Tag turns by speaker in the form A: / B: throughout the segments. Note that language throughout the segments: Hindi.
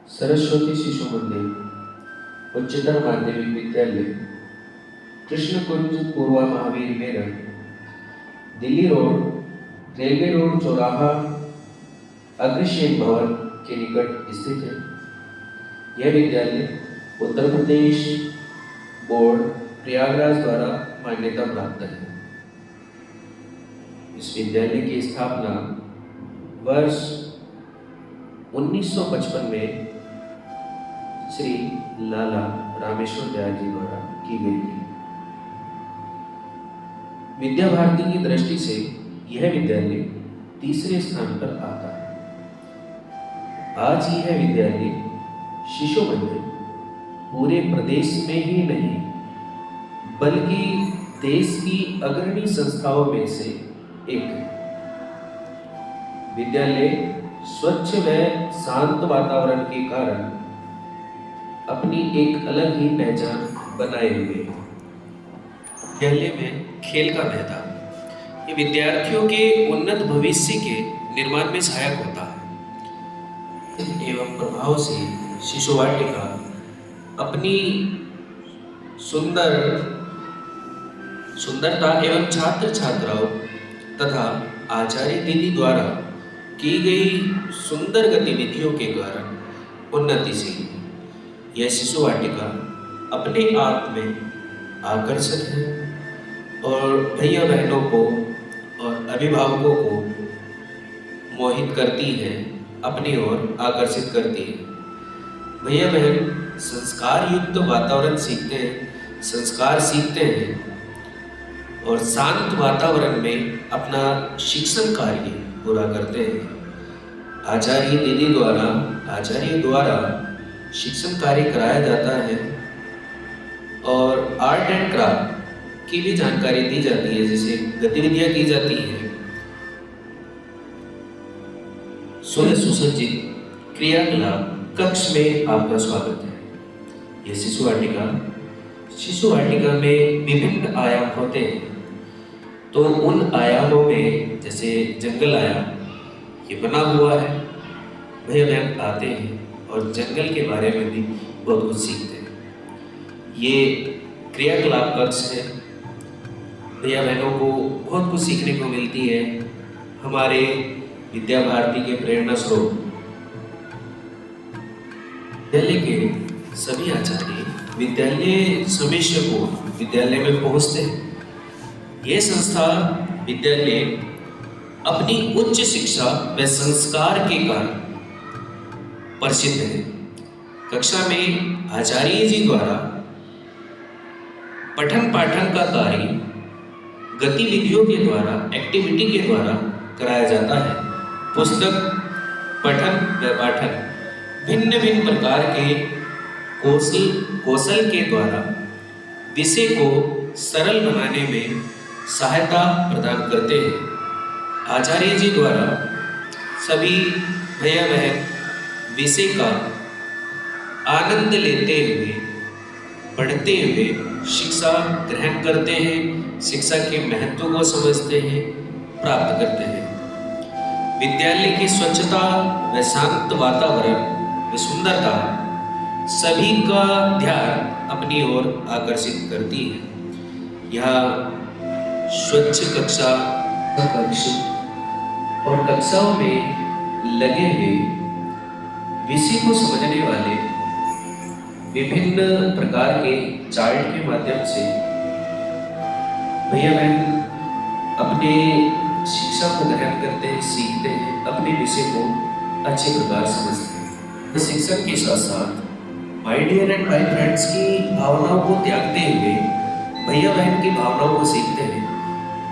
A: सरस्वती शिशु मंदिर, उच्चतर माध्यमिक विद्यालय, Krishna Kunj Purva Mahavir Meerut, Delhi road, railway road चौराहा, अग्रसेन भवन के निकट स्थित है। यह विद्यालय उत्तर प्रदेश बोर्ड प्रयागराज द्वारा मान्यता प्राप्त है। इस विद्यालय की स्थापना वर्ष 1955 में श्री लाला रामेश्वर दयाल जी द्वारा की गई थी। विद्या भारती की दृष्टि से यह विद्यालय तीसरे स्थान पर आता है। आज यह विद्यालय शिशु मंदिर पूरे प्रदेश में ही नहीं बल्कि देश की अग्रणी संस्थाओं में से एक है। विद्यालय स्वच्छ व शांत वातावरण के कारण अपनी एक अलग ही पहचान बनाए हुए है। विद्यालय में खेल का मैदान, ये विद्यार्थियों के उन्नत भविष्य के निर्माण में सहायक होता है। एवं प्रभाव से शिशु वाटिका अपनी सुंदरता एवं छात्र छात्राओं तथा आचार्य दीदी द्वारा की गई सुंदर गतिविधियों के कारण उन्नतिशील। यह शिशु वाटिका अपने आप में आकर्षक है और भैया बहनों को और अभिभावकों को मोहित करती है, अपनी ओर आकर्षित करती है। भैया बहन संस्कार युक्त वातावरण सीखते हैं, संस्कार सीखते हैं और शांत वातावरण में अपना शिक्षण कार्य पूरा करते हैं। आचार्य द्वारा शिक्षण कार्य कराया जाता है और आर्ट एंड क्राफ्ट की भी जानकारी दी जाती है, जैसे गतिविधियां की जाती है। सुसज्जित क्रियाकलाप कक्ष में आपका स्वागत है। यह शिशु वाटिका में विभिन्न आयाम होते हैं, तो उन आयामों में जैसे जंगल आयाम ये बना हुआ है। भैया बहन आते हैं और जंगल के बारे में भी बहुत कुछ सीखते हैं। ये क्रियाकलाप कक्ष है, भैया बहनों को बहुत कुछ सीखने को मिलती है। हमारे विद्या भारती के प्रेरणा स्रोत विद्यालय के सभी आचार्य विद्यालय सदस्य को विद्यालय में पहुंचते हैं। यह संस्था विद्यालय अपनी उच्च शिक्षा व संस्कार के कारण प्रसिद्ध है। कक्षा में आचार्य जी द्वारा पठन पाठन का कार्य गतिविधियों के द्वारा, एक्टिविटी के द्वारा कराया जाता है। पुस्तक पठन व पाठन भिन्न भिन्न प्रकार के कौशल के द्वारा विषय को सरल बनाने में सहायता प्रदान करते हैं। आचार्य जी द्वारा सभी भैया बहन विषय का आनंद लेते हुए, पढ़ते हुए शिक्षा ग्रहण करते हैं, शिक्षा के महत्व को समझते हैं, प्राप्त करते हैं। विद्यालय की स्वच्छता व शांत वातावरण व सुंदरता सभी का ध्यान अपनी ओर आकर्षित करती है। यह स्वच्छ कक्षा और कक्षाओं में लगे हुए विषय को समझने वाले विभिन्न प्रकार के चार्ट के माध्यम से भैया बहन अपने शिक्षा को ग्रहण करते हैं, सीखते हैं, अपने विषय को अच्छे प्रकार समझते हैं। शिक्षण के साथ साथ my dear and my friends की भावनाओं को त्यागते हुए भैया बहन की भावनाओं को सीखते हैं।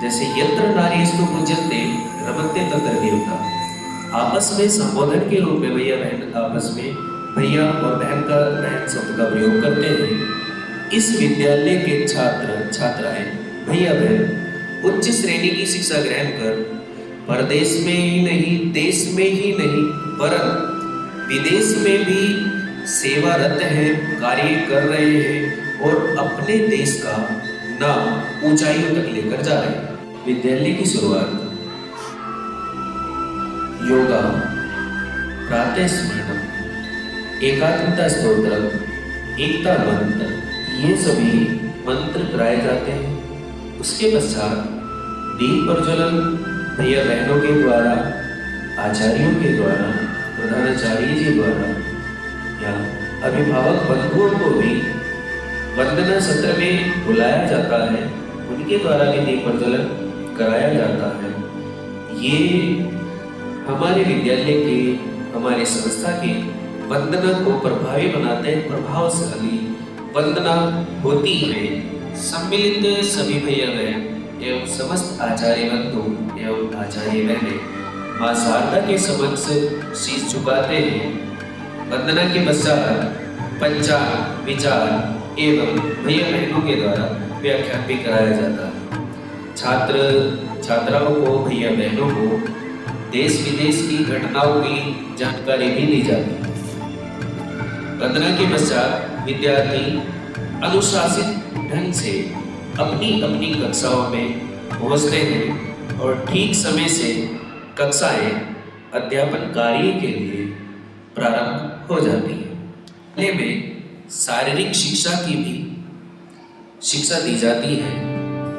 A: जैसे यत्र नारीस्तु पूज्यन्ते रमन्ते तत्र देवता, आपस में संबोधन के रूप में भैया बहन आपस में भैया और बहन शब्द का प्रयोग करते हैं। इस विद्यालय के छात्र छात्राएं भैया बहन उच्च श्रेणी की शिक्षा ग्रहण कर प्रदेश में ही नहीं, देश में ही नहीं, वरन विदेश में भी सेवारत हैं, कार्य कर रहे हैं और अपने देश का नाम ऊंचाइयों तक लेकर जा रहे हैं। विद्यालय की शुरुआत योगा, प्रातः स्मरणम एकात्मता स्तोत्रम, एकता मंत्र, ये सभी मंत्र कराए जाते हैं। उसके पश्चात दीप प्रज्वलन भैया बहनों के द्वारा, आचार्यों के द्वारा, प्रधानाचार्य जी द्वारा या अभिभावक बंधुओं को भी वंदना सत्र में बुलाया जाता है, उनके द्वारा भी दीप प्रज्वलन कराया जाता है। ये हमारे विद्यालय के, हमारे संस्था के वंदना को प्रभावी बनाते हैं। प्रभावशाली वंदना होती है। सम्मिलित सभी भैया बहन एवं समस्त आचार्य बंधु एवं आचार्य बहनें माँ शारदा के समक्ष शीश झुकाते हैं। वंदना के पश्चात पंचांग, विचार एवं भैया बहनों के द्वारा व्याख्यान भी कराया जाता है। छात्र छात्राओं को, भैया बहनों को देश विदेश की घटनाओं की जानकारी भी दी जाती है। वंदना के पश्चात विद्यार्थी अनुशासित ढंग से अपनी अपनी कक्षाओं में पहुंचते हैं और ठीक समय से कक्षाएं अध्यापन कार्य के लिए प्रारंभ हो जाती है। पहले में शारीरिक शिक्षा की भी शिक्षा दी जाती है।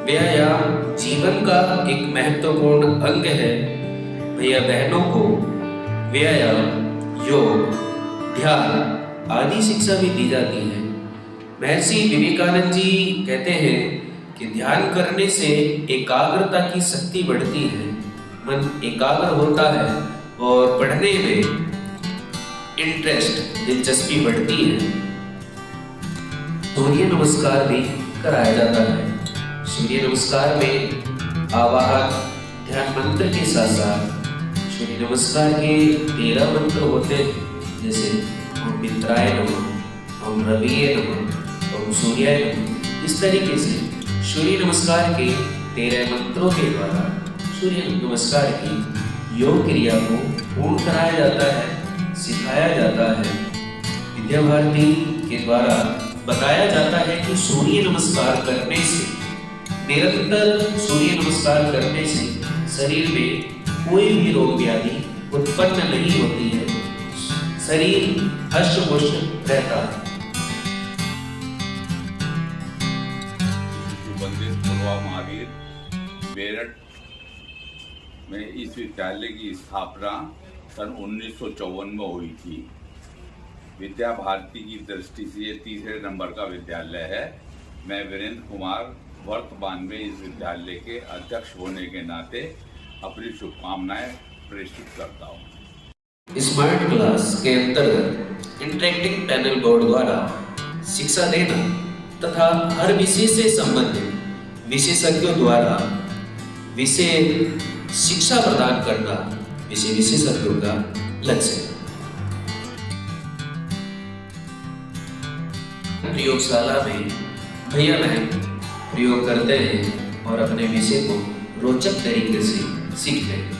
A: व्यायाम जीवन का एक महत्वपूर्ण अंग है। भैया बहनों को व्यायाम, योग, ध्यान आदि शिक्षा भी दी जाती है। महर्षि विवेकानंद जी कहते हैं कि ध्यान करने से एकाग्रता की शक्ति बढ़ती है, मन एकाग्र होता है और पढ़ने में इंटरेस्ट, दिलचस्पी बढ़ती है। सूर्य नमस्कार भी कराया जाता है। सूर्य नमस्कार में आवाहन ध्यान मंत्र के साथ साथ सूर्य नमस्कार के 13 मंत्र होते हैं, जैसे ओम मित्राय नमः, ओम रविये नमः, ओम सूर्याय नमः। इस तरीके से सूर्य नमस्कार के 13 मंत्रों के द्वारा सूर्य नमस्कार की योग क्रिया को पूर्ण कराया जाता है, सिखाया जाता है। विद्या भारती के द्वारा बताया जाता है कि सूर्य नमस्कार करने से, निरंतर सूर्य नमस्कार करने से शरीर में कोई भी रोग व्याधि उत्पन्न नहीं होती है, शरीर हष्ट पुष्ट रहता है।
B: सुबंधित पूर्वा महावीर मेरठ में इस विद्यालय की स्थापना सन 1954 में हुई थी। विद्या भारती की दृष्टि से ये तीसरे नंबर का विद्यालय है। मैं वीरेंद्र कुमार वर्तमान में इस विद्यालय के अध्यक्ष होने के नाते अपनी शुभकामनाएं प्रेषित करता हूँ।
A: स्मार्ट क्लास के अंतर्गत इंटरेक्टिव पैनल बोर्ड द्वारा शिक्षा देना तथा हर विषय से संबंधित विशेषज्ञों द्वारा विषय शिक्षा प्रदान करना विषय विशेषज्ञों का लक्ष्य है। प्रयोगशाला में भैया बहन प्रयोग करते हैं और अपने विषय को रोचक तरीके से सीखते हैं।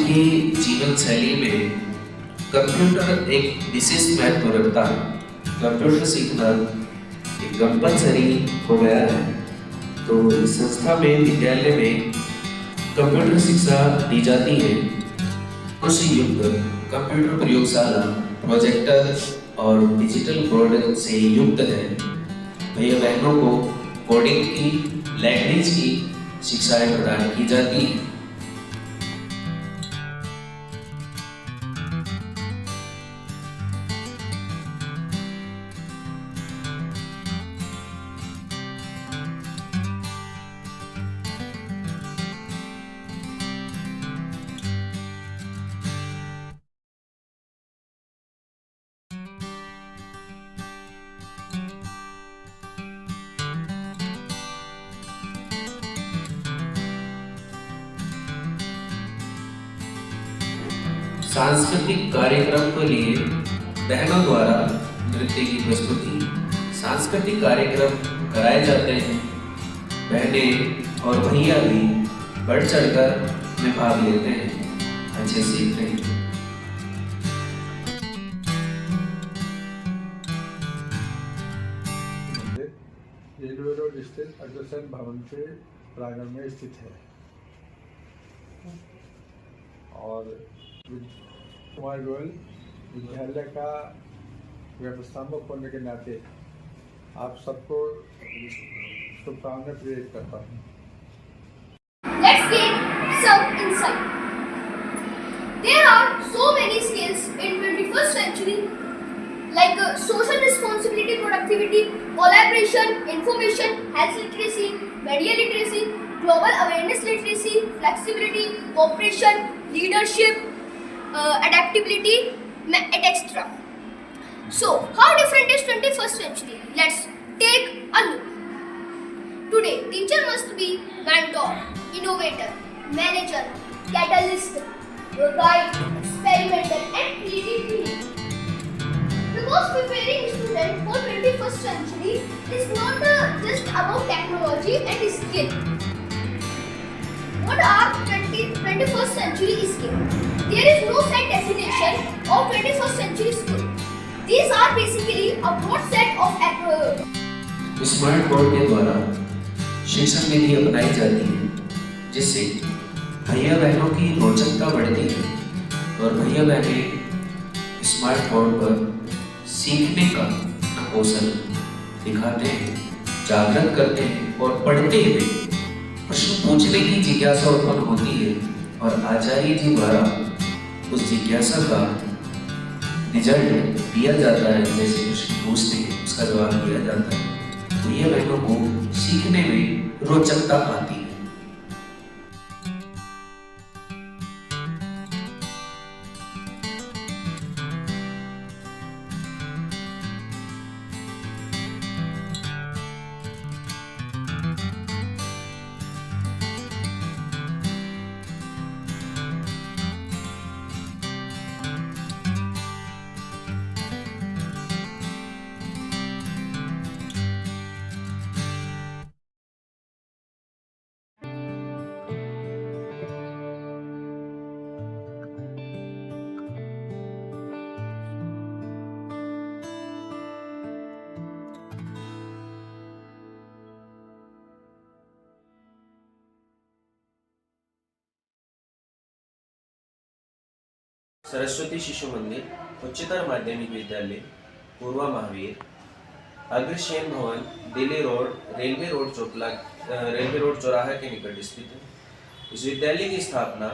A: की जीवन शैली में कंप्यूटर एक विशेष महत्व रखता है। कंप्यूटर सीखना एक कंपलसरी हो गया है, तो इस संस्था में, विद्यालय में कंप्यूटर शिक्षा दी जाती है। कृषि युक्त कंप्यूटर प्रयोगशाला प्रोजेक्टर और डिजिटल बोर्ड से युक्त है। भैया बहनों को कोडिंग की, लैंग्वेज की शिक्षाएं प्रदान की जाती है। सांस्कृतिक कार्यक्रम के लिए बहनों द्वारा नृत्य की प्रस्तुति, सांस्कृतिक कार्यक्रम कराए जाते हैं। बहनें और भैया भी बढ़ चढ़कर में भाग लेते हैं, अच्छे सीखते हैं।
C: रेलवे रोड स्थित अग्रसेन भवन के प्रांगण में स्थित है और कुमार गोयल विद्यालय का व्यवस्थापक होने के नाते आप सबको शुभकामनाएं प्रेरित करता हूँ।
D: Let's get some insight. There are so many skills in 21st century like social responsibility, productivity, collaboration, information, health literacy, media literacy, global awareness literacy, flexibility, cooperation, leadership, adaptability, etc. So, how different is 21st century? Let's take a look. Today, teacher must be mentor, innovator, manager, catalyst, guide, experimenter, and creative thinker. Because preparing students for 21st century is not just about technology and skill. What are 21st century skills? There is no set definition of 21st century skills. These are basically a broad set of
A: smart board के द्वारा शिक्षण नीति अपनाई जाती है जिससे भैया बहनों की रोचकता बढ़ती है और भैया बहनें स्मार्ट बोर्ड पर सीखने का कौशल दिखाते हैं, जागृत करते हैं और पढ़ते हुए प्रश्न पूछने की जिज्ञासा उत्पन्न होती है और आचार्य जी द्वारा उस जिज्ञासा का रिजल्ट दिया जाता है। जैसे प्रश्न पूछते हैं उसका जवाब दिया जाता है, भैया बहनों को सीखने में रोचकता आती है। सरस्वती शिशु मंदिर उच्चतर माध्यमिक विद्यालय पूर्वा महावीर अग्रसेन भवन दिल्ली रोड रेलवे रोड चौराहा के निकट स्थित है। इस विद्यालय की स्थापना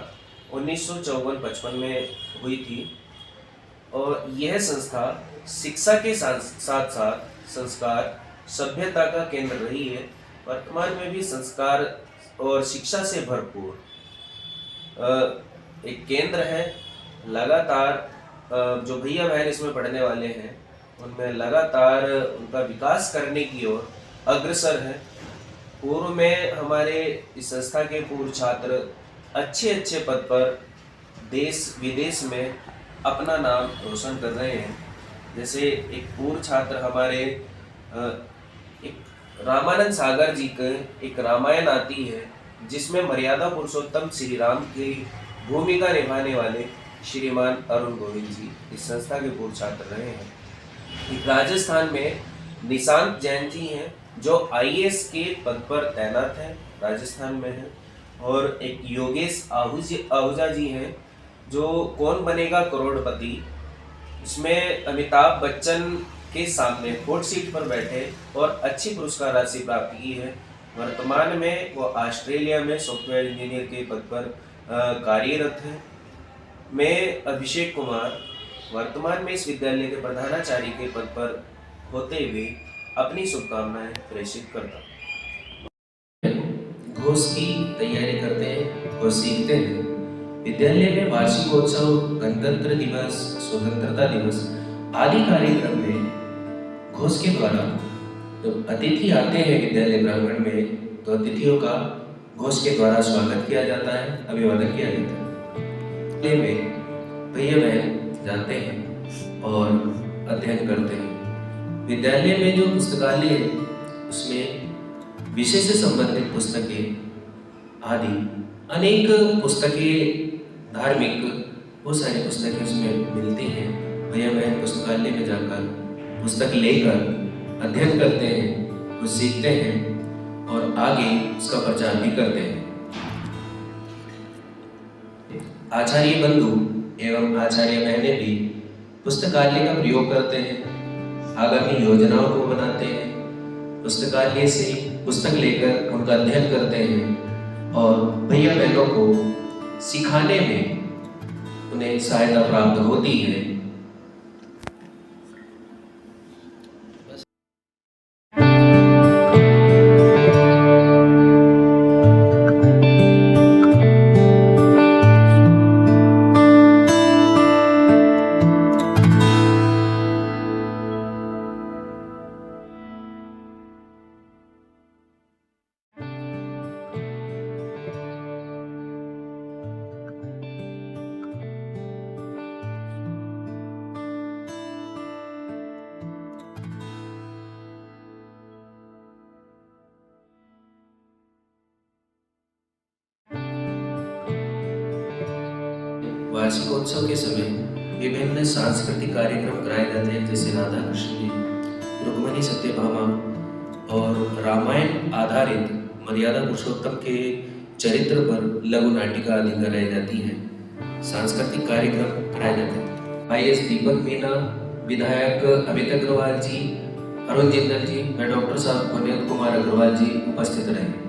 A: 1954-55 में हुई थी और यह संस्था शिक्षा के साथ साथ संस्कार सभ्यता का केंद्र रही है। वर्तमान में भी संस्कार और शिक्षा से भरपूर एक केंद्र है। लगातार जो भैया बहन इसमें पढ़ने वाले हैं उनमें लगातार उनका विकास करने की ओर अग्रसर है। पूर्व में हमारे इस संस्था के पूर्व छात्र अच्छे पद पर देश विदेश में अपना नाम रोशन कर रहे हैं। जैसे एक पूर्व छात्र हमारे एक रामानंद सागर जी के एक रामायण आती है जिसमें मर्यादा पुरुषोत्तम श्री राम की भूमिका निभाने वाले श्रीमान अरुण गोविंद जी इस संस्था के पूर्व छात्र रहे हैं। एक राजस्थान में निशांत जैन जी हैं जो आईएएस के पद पर तैनात हैं, राजस्थान में हैं। और एक योगेश आहूजा जी हैं जो कौन बनेगा करोड़पति इसमें अमिताभ बच्चन के सामने फोर्थ सीट पर बैठे और अच्छी पुरस्कार राशि प्राप्त की है। वर्तमान में वो ऑस्ट्रेलिया में सॉफ्टवेयर इंजीनियर के पद पर कार्यरत हैं। मैं अभिषेक कुमार वर्तमान में इस विद्यालय के प्रधानाचार्य के पद पर होते हुए अपनी शुभकामनाएं प्रेषित करता हूँ। घोष की तैयारी करते हैं और सीखते हैं। विद्यालय में वार्षिकोत्सव, गणतंत्र दिवस, स्वतंत्रता दिवस आदि कार्यक्रम में घोष के द्वारा जब अतिथि आते हैं विद्यालय प्रांगण में तो अतिथियों का घोष के द्वारा स्वागत किया जाता है, अभिवादन किया जाता है। में भैया बहन जाते हैं और अध्ययन करते हैं। विद्यालय में जो पुस्तकालय है उसमें विषय से संबंधित पुस्तकें आदि अनेक पुस्तकें, धार्मिक बहुत सारी पुस्तकें उसमें मिलती हैं। भैया बहन पुस्तकालय में जाकर पुस्तक लेकर अध्ययन करते हैं, कुछ सीखते हैं और आगे उसका प्रचार भी करते हैं। आचार्य बंधु एवं आचार्य बहनें भी पुस्तकालय का प्रयोग करते हैं, आगामी योजनाओं को बनाते हैं, पुस्तकालय से पुस्तक लेकर उनका अध्ययन करते हैं और भैया बहनों को सिखाने में उन्हें सहायता प्राप्त होती है। वार्षिकोत्सव के समय विभिन्न सांस्कृतिक कार्यक्रम कराए जाते हैं, जैसे राधा कृष्ण जी, रुक्मिणी सत्यभामा और रामायण आधारित मर्यादा पुरुषोत्तम के चरित्र पर लघु नाटिका आदि कराई जाती है। सांस्कृतिक कार्यक्रम कराए जाते हैं। IAS दीपक मीना, विधायक अमित अग्रवाल जी, अरुण जिंदल जी, मैं डॉक्टर साहब पुनीत कुमार अग्रवाल जी उपस्थित रहे।